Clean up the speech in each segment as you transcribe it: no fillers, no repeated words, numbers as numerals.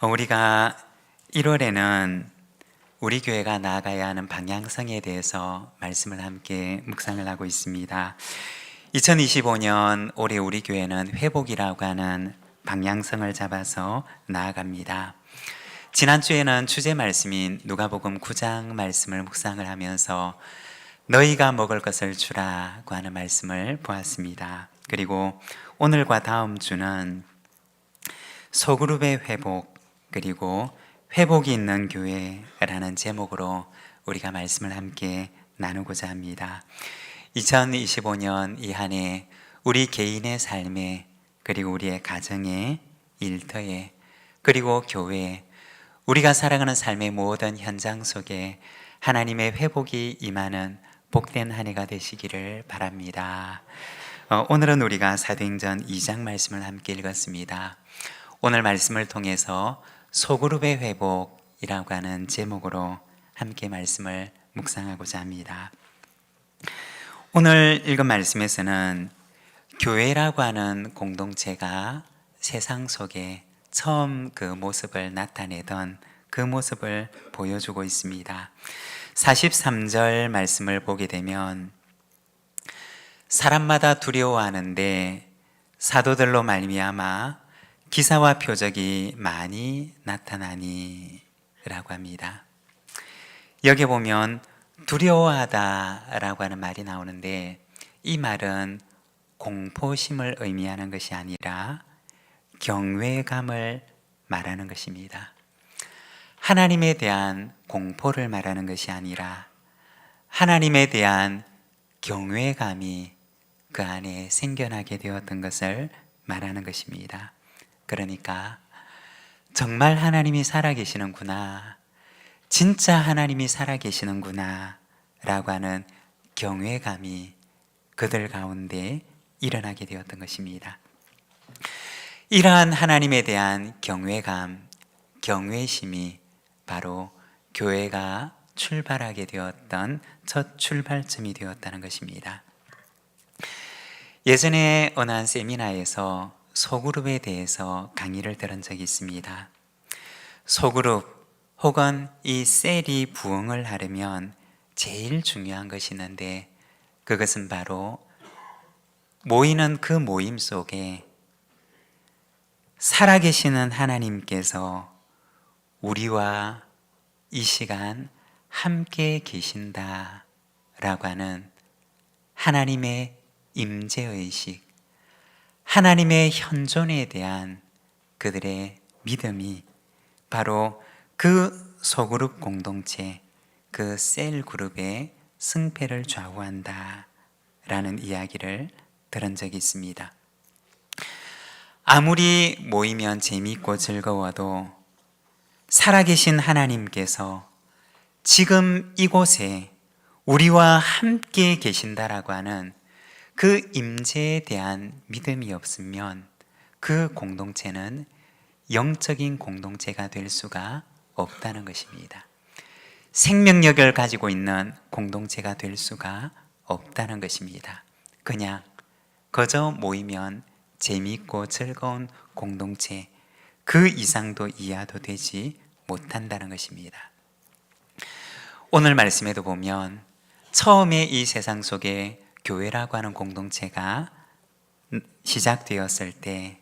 우리가 1월에는 우리 교회가 나아가야 하는 방향성에 대해서 말씀을 함께 묵상을 하고 있습니다. 2025년 올해 우리 교회는 회복이라고 하는 방향성을 잡아서 나아갑니다. 지난주에는 주제 말씀인 누가복음 9장 말씀을 묵상을 하면서 너희가 먹을 것을 주라고 하는 말씀을 보았습니다. 그리고 오늘과 다음 주는 소그룹의 회복, 그리고 회복이 있는 교회라는 제목으로 우리가 말씀을 함께 나누고자 합니다. 2025년 이 한 해 우리 개인의 삶에, 그리고 우리의 가정에, 일터에, 그리고 교회에, 우리가 살아가는 삶의 모든 현장 속에 하나님의 회복이 임하는 복된 한 해가 되시기를 바랍니다. 오늘은 우리가 사도행전 2장 말씀을 함께 읽었습니다. 오늘 말씀을 통해서 소그룹의 회복이라고 하는 제목으로 함께 말씀을 묵상하고자 합니다. 오늘 읽은 말씀에서는 교회라고 하는 공동체가 세상 속에 처음 그 모습을 나타내던 그 모습을 보여주고 있습니다. 43절 말씀을 보게 되면 사람마다 두려워하는데 사도들로 말미암아 기사와 표적이 많이 나타나니 라고 합니다. 여기 보면 두려워하다 라고 하는 말이 나오는데, 이 말은 공포심을 의미하는 것이 아니라 경외감을 말하는 것입니다. 하나님에 대한 공포를 말하는 것이 아니라 하나님에 대한 경외감이 그 안에 생겨나게 되었던 것을 말하는 것입니다. 그러니까 정말 하나님이 살아계시는구나, 진짜 하나님이 살아계시는구나 라고 하는 경외감이 그들 가운데 일어나게 되었던 것입니다. 이러한 하나님에 대한 경외감, 경외심이 바로 교회가 출발하게 되었던 첫 출발점이 되었다는 것입니다. 예전에 어느 한 세미나에서 소그룹에 대해서 강의를 들은 적이 있습니다. 소그룹 혹은 이 셀이 부흥을 하려면 제일 중요한 것이 있는데, 그것은 바로 모이는 그 모임 속에 살아계시는 하나님께서 우리와 이 시간 함께 계신다라고 하는 하나님의 임재의식, 하나님의 현존에 대한 그들의 믿음이 바로 그 소그룹 공동체, 그 셀 그룹의 승패를 좌우한다 라는 이야기를 들은 적이 있습니다. 아무리 모이면 재미있고 즐거워도 살아계신 하나님께서 지금 이곳에 우리와 함께 계신다라고 하는 그 임재에 대한 믿음이 없으면 그 공동체는 영적인 공동체가 될 수가 없다는 것입니다. 생명력을 가지고 있는 공동체가 될 수가 없다는 것입니다. 그냥 그저 모이면 재미있고 즐거운 공동체, 그 이상도 이하도 되지 못한다는 것입니다. 오늘 말씀에도 보면 처음에 이 세상 속에 교회라고 하는 공동체가 시작되었을 때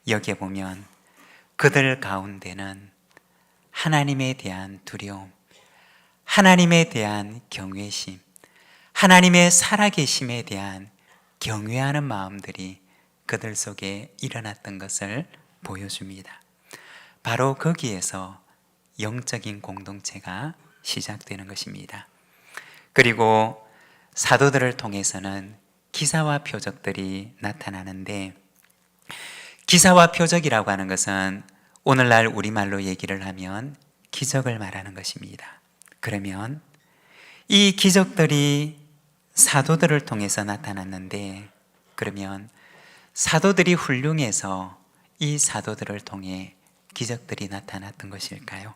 여기에 보면 그들 가운데는 하나님에 대한 두려움, 하나님에 대한 경외심, 하나님의 살아계심에 대한 경외하는 마음들이 그들 속에 일어났던 것을 보여줍니다. 바로 거기에서 영적인 공동체가 시작되는 것입니다. 그리고 사도들을 통해서는 기사와 표적들이 나타나는데, 기사와 표적이라고 하는 것은 오늘날 우리말로 얘기를 하면 기적을 말하는 것입니다. 그러면 이 기적들이 사도들을 통해서 나타났는데, 그러면 사도들이 훌륭해서 이 사도들을 통해 기적들이 나타났던 것일까요?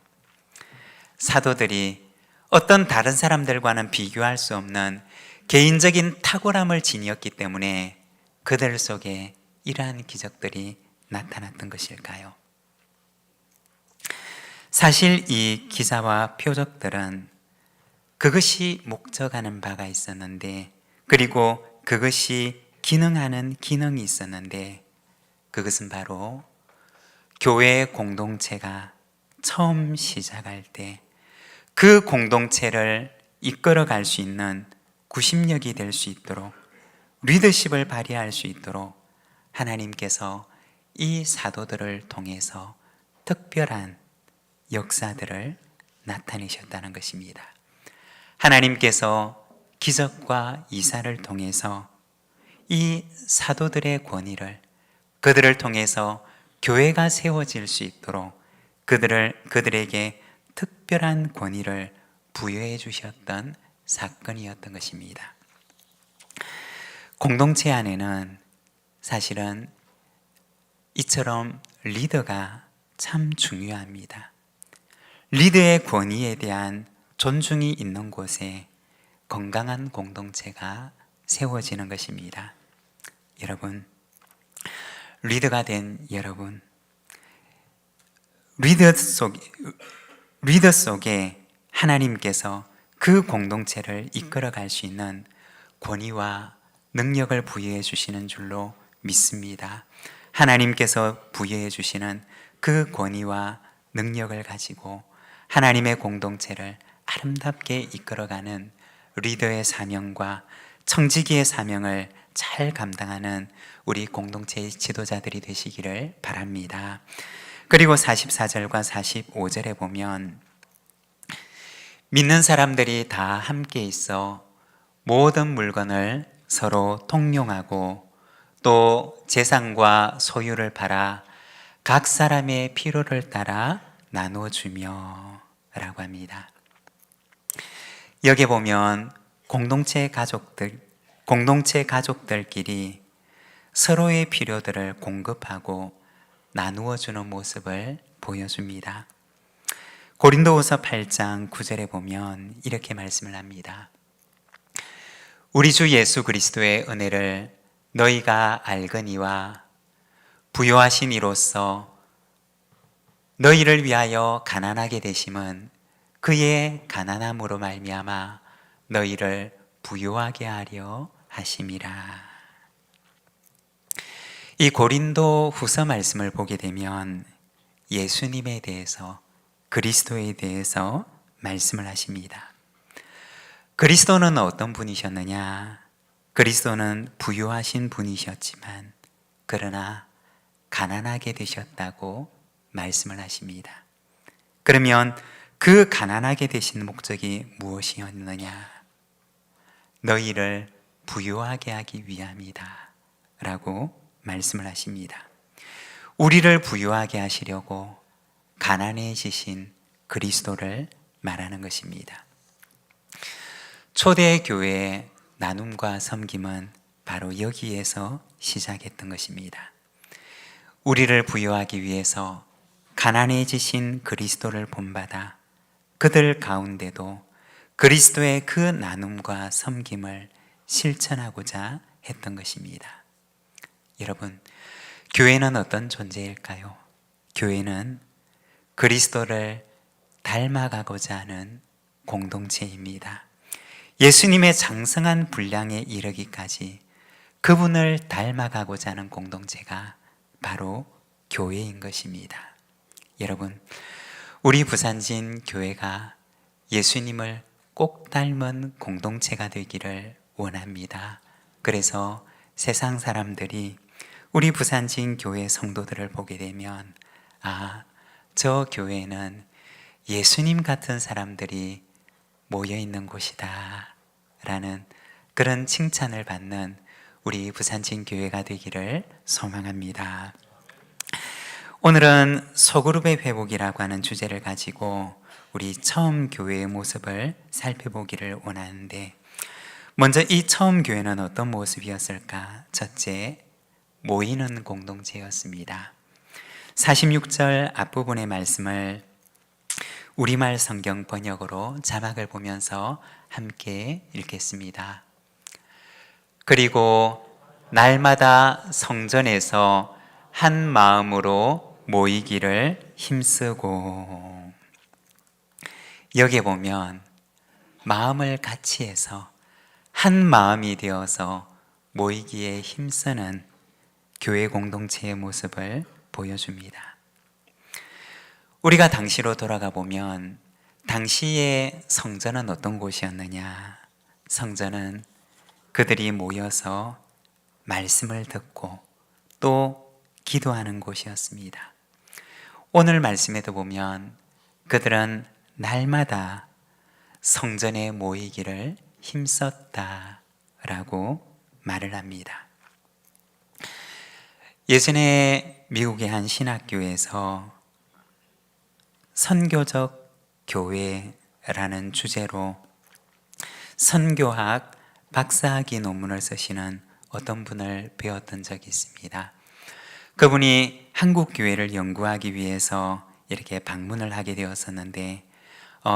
사도들이 어떤 다른 사람들과는 비교할 수 없는 개인적인 탁월함을 지녔기 때문에 그들 속에 이러한 기적들이 나타났던 것일까요? 사실 이 기사와 표적들은 그것이 목적하는 바가 있었는데, 그리고 그것이 기능하는 기능이 있었는데, 그것은 바로 교회 공동체가 처음 시작할 때 그 공동체를 이끌어 갈 수 있는 구심력이 될 수 있도록, 리더십을 발휘할 수 있도록 하나님께서 이 사도들을 통해서 특별한 역사들을 나타내셨다는 것입니다. 하나님께서 기적과 이사를 통해서 이 사도들의 권위를, 그들을 통해서 교회가 세워질 수 있도록 그들에게 특별한 권위를 부여해 주셨던 사건이었던 것입니다. 공동체 안에는 사실은 이처럼 리더가 참 중요합니다. 리더의 권위에 대한 존중이 있는 곳에 건강한 공동체가 세워지는 것입니다. 여러분, 리더가 된 여러분, 리더 속에 하나님께서 그 공동체를 이끌어갈 수 있는 권위와 능력을 부여해 주시는 줄로 믿습니다. 하나님께서 부여해 주시는 그 권위와 능력을 가지고 하나님의 공동체를 아름답게 이끌어가는 리더의 사명과 청지기의 사명을 잘 감당하는 우리 공동체의 지도자들이 되시기를 바랍니다. 그리고 44절과 45절에 보면 믿는 사람들이 다 함께 있어 모든 물건을 서로 통용하고 또 재산과 소유를 팔아 각 사람의 필요를 따라 나눠주며 라고 합니다. 여기 보면 공동체 가족들끼리 서로의 필요들을 공급하고 나누어주는 모습을 보여줍니다. 고린도후서 8장 9절에 보면 이렇게 말씀을 합니다. 우리 주 예수 그리스도의 은혜를 너희가 알거니와 부요하신 이로써 너희를 위하여 가난하게 되심은 그의 가난함으로 말미암아 너희를 부요하게 하려 하심이라. 이 고린도 후서 말씀을 보게 되면 예수님에 대해서, 그리스도에 대해서 말씀을 하십니다. 그리스도는 어떤 분이셨느냐? 그리스도는 부유하신 분이셨지만 그러나 가난하게 되셨다고 말씀을 하십니다. 그러면 그 가난하게 되신 목적이 무엇이었느냐? 너희를 부유하게 하기 위함이다 라고 말씀을 하십니다. 우리를 부유하게 하시려고 가난해지신 그리스도를 말하는 것입니다. 초대 교회의 나눔과 섬김은 바로 여기에서 시작했던 것입니다. 우리를 부유하기 위해서 가난해지신 그리스도를 본받아 그들 가운데도 그리스도의 그 나눔과 섬김을 실천하고자 했던 것입니다. 여러분, 교회는 어떤 존재일까요? 교회는 그리스도를 닮아가고자 하는 공동체입니다. 예수님의 장성한 분량에 이르기까지 그분을 닮아가고자 하는 공동체가 바로 교회인 것입니다. 여러분, 우리 부산진 교회가 예수님을 꼭 닮은 공동체가 되기를 원합니다. 그래서 세상 사람들이 우리 부산진 교회 성도들을 보게 되면 저 교회는 예수님 같은 사람들이 모여 있는 곳이다 라는 그런 칭찬을 받는 우리 부산진 교회가 되기를 소망합니다. 오늘은 소그룹의 회복이라고 하는 주제를 가지고 우리 처음 교회의 모습을 살펴보기를 원하는데, 먼저 이 처음 교회는 어떤 모습이었을까? 첫째, 모이는 공동체였습니다. 46절 앞부분의 말씀을 우리말 성경 번역으로 자막을 보면서 함께 읽겠습니다. 그리고 날마다 성전에서 한 마음으로 모이기를 힘쓰고. 여기에 보면 마음을 같이 해서 한 마음이 되어서 모이기에 힘쓰는 교회 공동체의 모습을 보여줍니다. 우리가 당시로 돌아가 보면 당시의 성전은 어떤 곳이었느냐? 성전은 그들이 모여서 말씀을 듣고 또 기도하는 곳이었습니다. 오늘 말씀에도 보면 그들은 날마다 성전에 모이기를 힘썼다라고 말을 합니다. 예전에 미국의 한 신학교에서 선교적 교회라는 주제로 선교학 박사학위 논문을 쓰시는 어떤 분을 배웠던 적이 있습니다. 그분이 한국 교회를 연구하기 위해서 이렇게 방문을 하게 되었었는데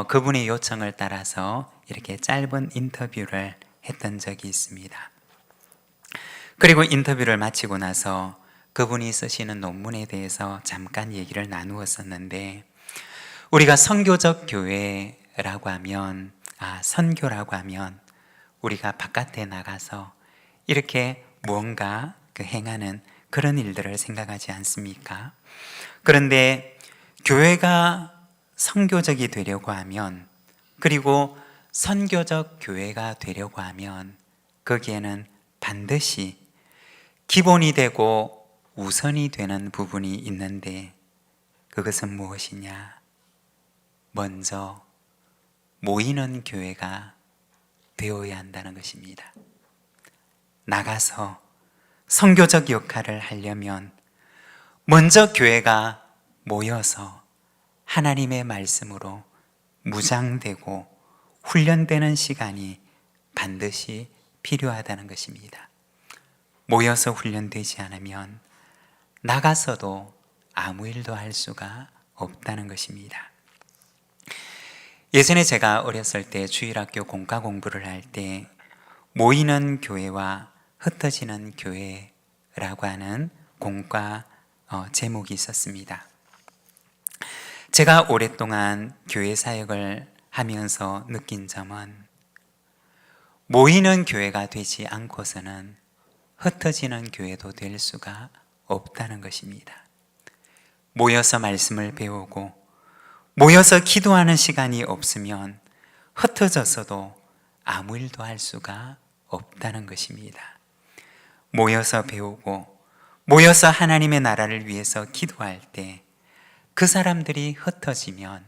그분의 요청을 따라서 이렇게 짧은 인터뷰를 했던 적이 있습니다. 그리고 인터뷰를 마치고 나서 그분이 쓰시는 논문에 대해서 잠깐 얘기를 나누었었는데, 우리가 선교적 교회라고 하면, 선교라고 하면 우리가 바깥에 나가서 이렇게 무언가 행하는 그런 일들을 생각하지 않습니까? 그런데 교회가 선교적이 되려고 하면, 그리고 선교적 교회가 되려고 하면 거기에는 반드시 기본이 되고 우선이 되는 부분이 있는데, 그것은 무엇이냐? 먼저 모이는 교회가 되어야 한다는 것입니다. 나가서 선교적 역할을 하려면 먼저 교회가 모여서 하나님의 말씀으로 무장되고 훈련되는 시간이 반드시 필요하다는 것입니다. 모여서 훈련되지 않으면 나가서도 아무 일도 할 수가 없다는 것입니다. 예전에 제가 어렸을 때 주일학교 공과 공부를 할 때 모이는 교회와 흩어지는 교회라고 하는 공과 제목이 있었습니다. 제가 오랫동안 교회 사역을 하면서 느낀 점은, 모이는 교회가 되지 않고서는 흩어지는 교회도 될 수가 없다는 것입니다. 모여서 말씀을 배우고 모여서 기도하는 시간이 없으면 흩어져서도 아무 일도 할 수가 없다는 것입니다. 모여서 배우고 모여서 하나님의 나라를 위해서 기도할 때 그 사람들이 흩어지면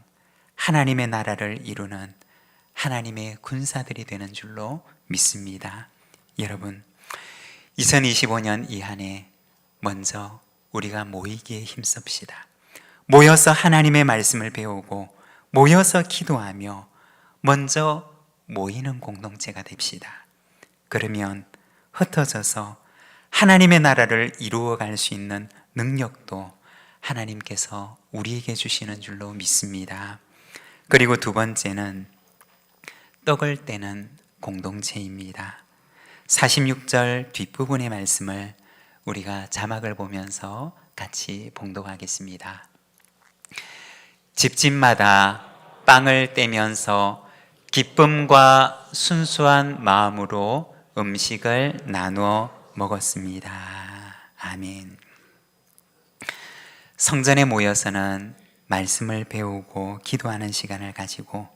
하나님의 나라를 이루는 하나님의 군사들이 되는 줄로 믿습니다. 여러분, 2025년 이 한 해 먼저 우리가 모이기에 힘씁시다. 모여서 하나님의 말씀을 배우고 모여서 기도하며 먼저 모이는 공동체가 됩시다. 그러면 흩어져서 하나님의 나라를 이루어갈 수 있는 능력도 하나님께서 우리에게 주시는 줄로 믿습니다. 그리고 두 번째는 떡을 떼는 공동체입니다. 46절 뒷부분의 말씀을 우리가 자막을 보면서 같이 봉독하겠습니다. 집집마다 빵을 떼면서 기쁨과 순수한 마음으로 음식을 나누어 먹었습니다. 아멘. 성전에 모여서는 말씀을 배우고 기도하는 시간을 가지고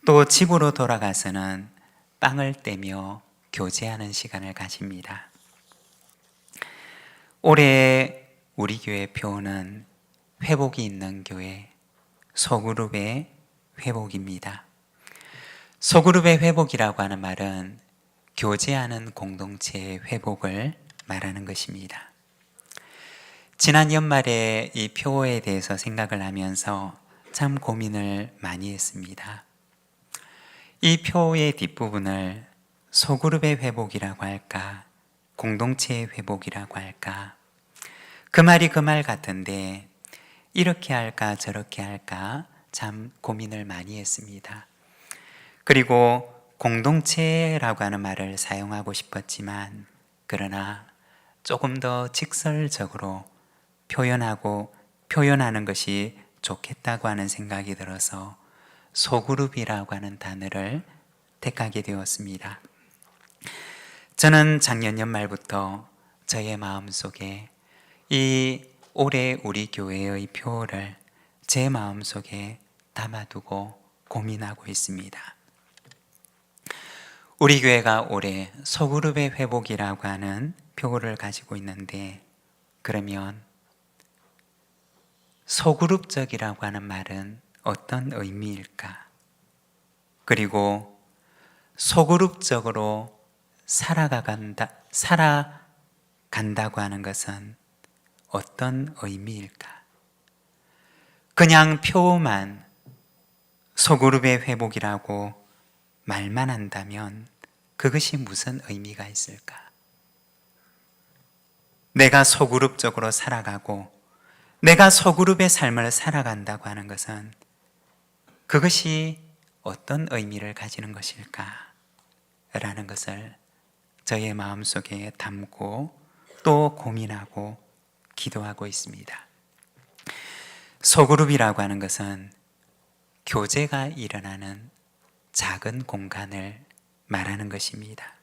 또 집으로 돌아가서는 빵을 떼며 교제하는 시간을 가집니다. 올해 우리 교회 표어는 회복이 있는 교회, 소그룹의 회복입니다. 소그룹의 회복이라고 하는 말은 교제하는 공동체의 회복을 말하는 것입니다. 지난 연말에 이 표어에 대해서 생각을 하면서 참 고민을 많이 했습니다. 이 표어의 뒷부분을 소그룹의 회복이라고 할까, 공동체의 회복이라고 할까, 그 말이 그 말 같은데 이렇게 할까 저렇게 할까 참 고민을 많이 했습니다. 그리고 공동체라고 하는 말을 사용하고 싶었지만, 그러나 조금 더 직설적으로 표현하는 것이 좋겠다고 하는 생각이 들어서 소그룹이라고 하는 단어를 택하게 되었습니다. 저는 작년 연말부터 저의 마음속에 이 올해 우리 교회의 표를 제 마음속에 담아두고 고민하고 있습니다. 우리 교회가 올해 소그룹의 회복이라고 하는 표를 가지고 있는데, 그러면 소그룹적이라고 하는 말은 어떤 의미일까? 그리고 소그룹적으로 살아간다고 하는 것은 어떤 의미일까? 그냥 표만 소그룹의 회복이라고 말만 한다면 그것이 무슨 의미가 있을까? 내가 소그룹적으로 살아가고 내가 소그룹의 삶을 살아간다고 하는 것은 그것이 어떤 의미를 가지는 것일까? 라는 것을 저의 마음속에 담고 또 고민하고 기도하고 있습니다. 소그룹이라고 하는 것은 교제가 일어나는 작은 공간을 말하는 것입니다.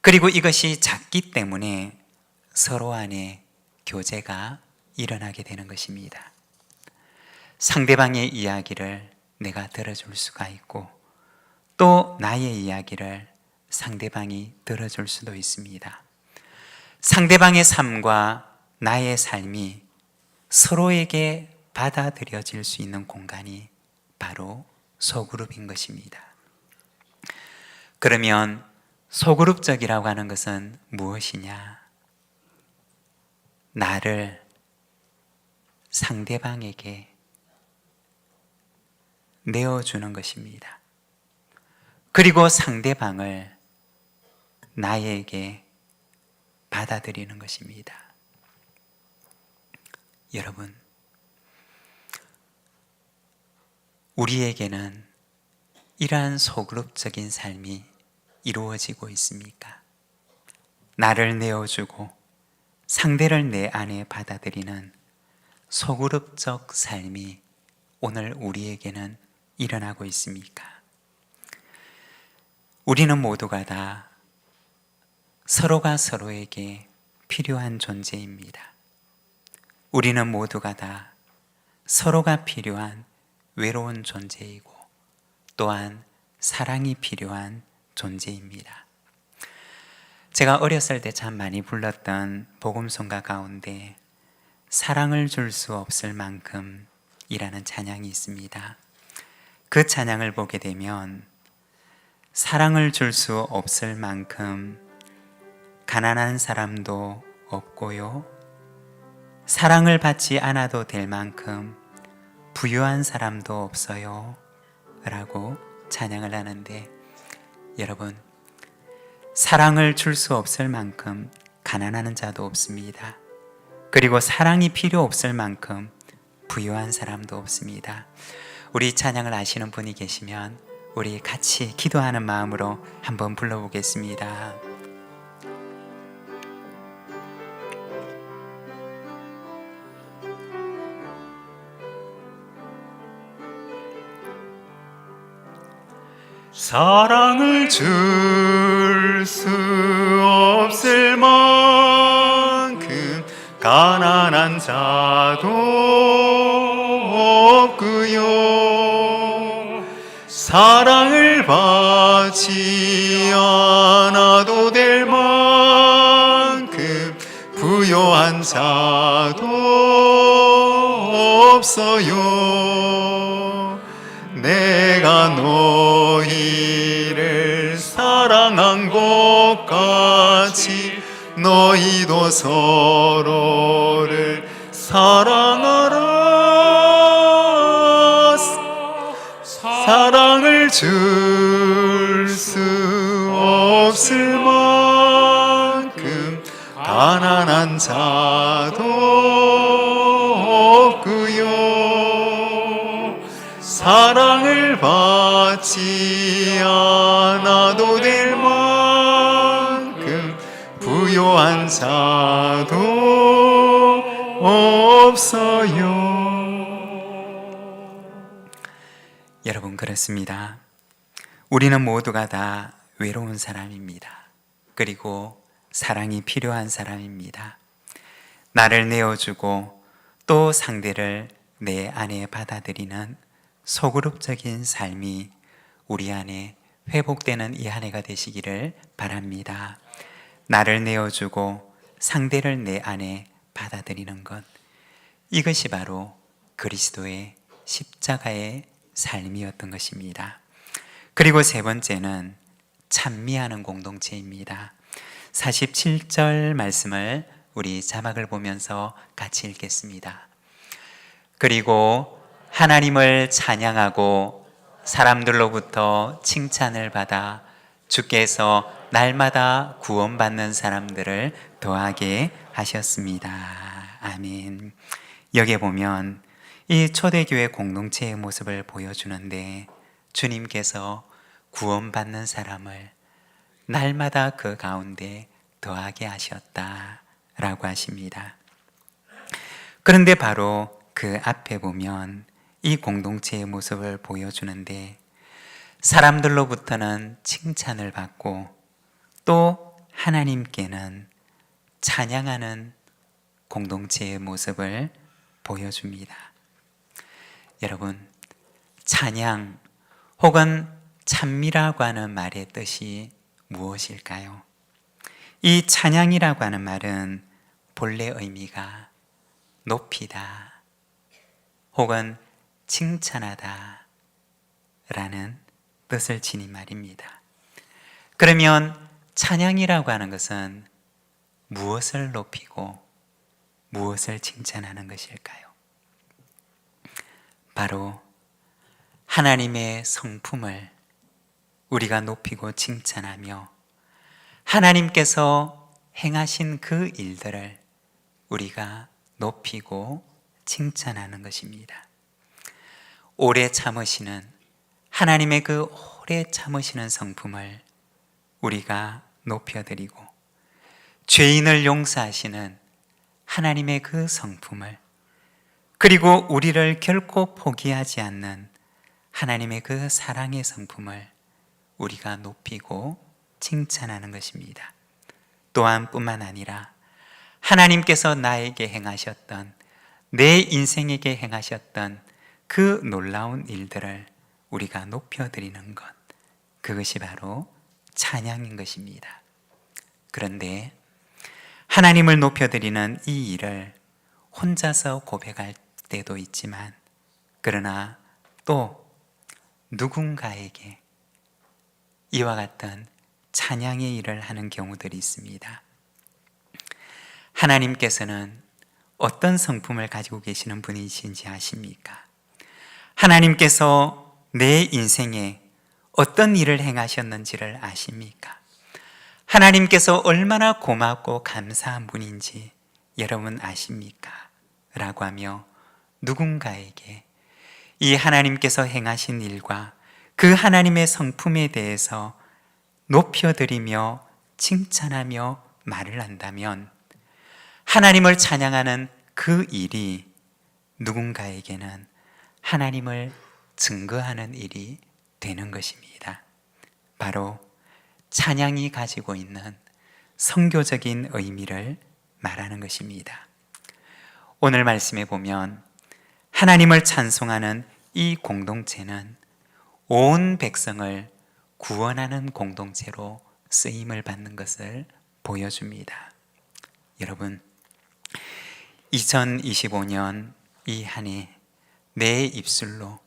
그리고 이것이 작기 때문에 서로 안에 교제가 일어나게 되는 것입니다. 상대방의 이야기를 내가 들어줄 수가 있고 또 나의 이야기를 상대방이 들어줄 수도 있습니다. 상대방의 삶과 나의 삶이 서로에게 받아들여질 수 있는 공간이 바로 소그룹인 것입니다. 그러면 소그룹적이라고 하는 것은 무엇이냐? 나를 상대방에게 내어주는 것입니다. 그리고 상대방을 나에게 받아들이는 것입니다. 여러분, 우리에게는 이러한 소그룹적인 삶이 이루어지고 있습니까? 나를 내어주고 상대를 내 안에 받아들이는 소그룹적 삶이 오늘 우리에게는 일어나고 있습니까? 우리는 모두가 다 서로가 서로에게 필요한 존재입니다. 우리는 모두가 다 서로가 필요한 외로운 존재이고 또한 사랑이 필요한 존재입니다. 제가 어렸을 때 참 많이 불렀던 복음송가 가운데 사랑을 줄 수 없을 만큼 이라는 찬양이 있습니다. 그 찬양을 보게 되면 사랑을 줄 수 없을 만큼 가난한 사람도 없고요, 사랑을 받지 않아도 될 만큼 부유한 사람도 없어요 라고 찬양을 하는데, 여러분, 사랑을 줄 수 없을 만큼 가난한 자도 없습니다. 그리고 사랑이 필요 없을 만큼 부유한 사람도 없습니다. 우리 찬양을 아시는 분이 계시면 우리 같이 기도하는 마음으로 한번 불러보겠습니다. 사랑을 줄 수 없을 만큼 가난한 자도 없고요, 사랑을 받지 않아도 될 만큼 부요한 자도 없어요. 내가 너희를 사랑한 것 같이 너희도 서로를 사랑하라. 사랑을 줄 수 없을 만큼 가난한 자도 없고요, 사랑을 받지 않아도 될 만큼 부요한 자도 없어요. 여러분, 그렇습니다. 우리는 모두가 다 외로운 사람입니다. 그리고 사랑이 필요한 사람입니다. 나를 내어주고 또 상대를 내 안에 받아들이는 소그룹적인 삶이 우리 안에 회복되는 이 한 해가 되시기를 바랍니다. 나를 내어주고 상대를 내 안에 받아들이는 것, 이것이 바로 그리스도의 십자가의 삶이었던 것입니다. 그리고 세 번째는 찬미하는 공동체입니다. 47절 말씀을 우리 자막을 보면서 같이 읽겠습니다. 그리고 하나님을 찬양하고 사람들로부터 칭찬을 받아 주께서 날마다 구원받는 사람들을 더하게 하셨습니다. 아멘. 여기에 보면 이 초대교회 공동체의 모습을 보여주는데, 주님께서 구원받는 사람을 날마다 그 가운데 더하게 하셨다라고 하십니다. 그런데 바로 그 앞에 보면 이 공동체의 모습을 보여주는데, 사람들로부터는 칭찬을 받고 또 하나님께는 찬양하는 공동체의 모습을 보여줍니다. 여러분, 찬양 혹은 찬미라고 하는 말의 뜻이 무엇일까요? 이 찬양이라고 하는 말은 본래 의미가 높이다 혹은 칭찬하다 라는 뜻을 지닌 말입니다. 그러면 찬양이라고 하는 것은 무엇을 높이고 무엇을 칭찬하는 것일까요? 바로 하나님의 성품을 우리가 높이고 칭찬하며 하나님께서 행하신 그 일들을 우리가 높이고 칭찬하는 것입니다. 오래 참으시는 하나님의 그 오래 참으시는 성품을 우리가 높여드리고, 죄인을 용서하시는 하나님의 그 성품을, 그리고 우리를 결코 포기하지 않는 하나님의 그 사랑의 성품을 우리가 높이고 칭찬하는 것입니다. 또한 뿐만 아니라 하나님께서 나에게 행하셨던, 내 인생에게 행하셨던 그 놀라운 일들을 우리가 높여드리는 것, 그것이 바로 찬양인 것입니다. 그런데 하나님을 높여드리는 이 일을 혼자서 고백할 때도 있지만, 그러나 또 누군가에게 이와 같은 찬양의 일을 하는 경우들이 있습니다. 하나님께서는 어떤 성품을 가지고 계시는 분이신지 아십니까? 하나님께서 내 인생에 어떤 일을 행하셨는지를 아십니까? 하나님께서 얼마나 고맙고 감사한 분인지 여러분 아십니까? 라고 하며 누군가에게 이 하나님께서 행하신 일과 그 하나님의 성품에 대해서 높여드리며 칭찬하며 말을 한다면, 하나님을 찬양하는 그 일이 누군가에게는 하나님을 증거하는 일이 되는 것입니다. 바로 찬양이 가지고 있는 선교적인 의미를 말하는 것입니다. 오늘 말씀에 보면 하나님을 찬송하는 이 공동체는 온 백성을 구원하는 공동체로 쓰임을 받는 것을 보여줍니다. 여러분, 2025년 이 한 해 내 입술로,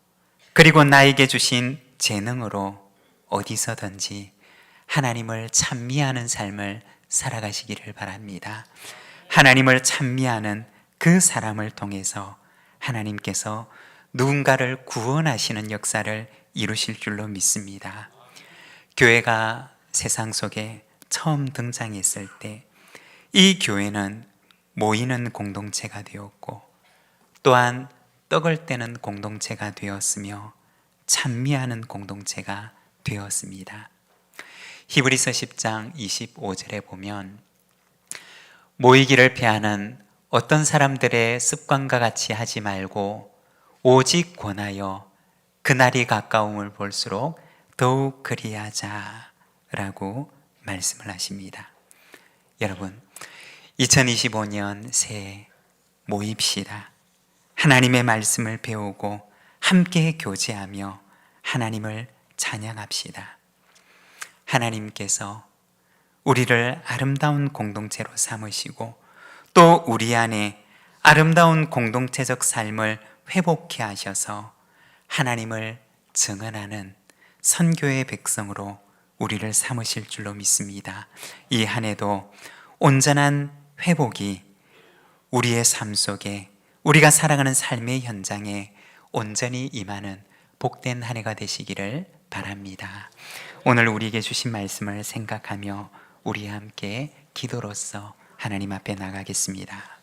그리고 나에게 주신 재능으로 어디서든지 하나님을 찬미하는 삶을 살아가시기를 바랍니다. 하나님을 찬미하는 그 사람을 통해서 하나님께서 누군가를 구원하시는 역사를 이루실 줄로 믿습니다. 교회가 세상 속에 처음 등장했을 때 이 교회는 모이는 공동체가 되었고, 또한 떡을 떼는 공동체가 되었으며 찬미하는 공동체가 되었습니다. 히브리서 10장 25절에 보면, 모이기를 피하는 어떤 사람들의 습관과 같이 하지 말고 오직 권하여 그날이 가까움을 볼수록 더욱 그리하자라고 말씀을 하십니다. 여러분, 2025년 새해 모입시다. 하나님의 말씀을 배우고 함께 교제하며 하나님을 찬양합시다. 하나님께서 우리를 아름다운 공동체로 삼으시고 또 우리 안에 아름다운 공동체적 삶을 회복케 하셔서 하나님을 증언하는 선교의 백성으로 우리를 삼으실 줄로 믿습니다. 이 한 해도 온전한 회복이 우리의 삶 속에, 우리가 살아가는 삶의 현장에 온전히 임하는 복된 한 해가 되시기를 바랍니다. 오늘 우리에게 주신 말씀을 생각하며 우리 함께 기도로서 하나님 앞에 나가겠습니다.